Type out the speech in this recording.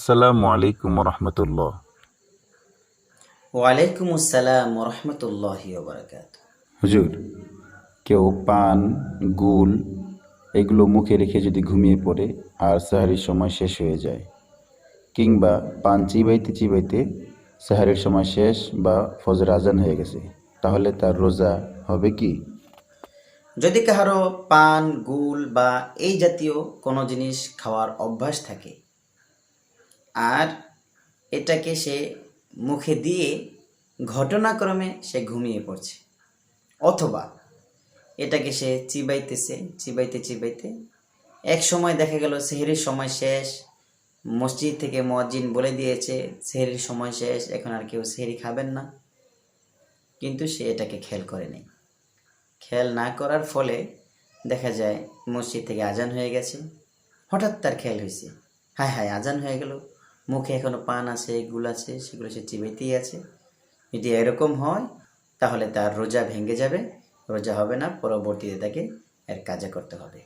আসসালামু আলাইকুম রহমতুল্লাহ। ওয়ালাইকুম আসসালাম ওরহমতুল্লাহি ওবরাকাতুহু। হুজুর, কেউ পান, গুল এগুলো মুখে রেখে যদি ঘুমিয়ে পড়ে আর সাহারির সময় শেষ হয়ে যায়, কিংবা পান চিবাইতে চিবাইতে সাহারির সময় শেষ বা ফজর আজান হয়ে গেছে, তাহলে তার রোজা হবে কি? যদি কাহারো পান গুল বা এই জাতীয় কোনো জিনিস খাওয়ার অভ্যাস থাকে আর এটাকে সে মুখে দিয়ে ঘটনাক্রমে সে ঘুমিয়ে পড়ছে, অথবা এটাকে সে চিবাইতেছে চিবাইতে চিবাইতে এক সময় দেখা গেল সেহরির সময় শেষ, মসজিদ থেকে মুয়াজ্জিন বলে দিয়েছে সেহরির সময় শেষ, এখন আর কেউ সেহরি খাবেন না, কিন্তু সে এটাকে খেয়াল করেনি। খেয়াল না করার ফলে দেখা যায় মসজিদ থেকে আজান হয়ে গেছে, হঠাৎ তার খেয়াল হয়েছে হায় হায় আজান হয়ে গেল, মুখে এখনো পান আছে গুল আছে, সেগুলো সে চিবাইতেই আছে। যদি এরকম হয় তাহলে তার রোজা ভেঙে যাবে, রোজা হবে না, পরবর্তীতে তাকে এর কাজা করতে হবে।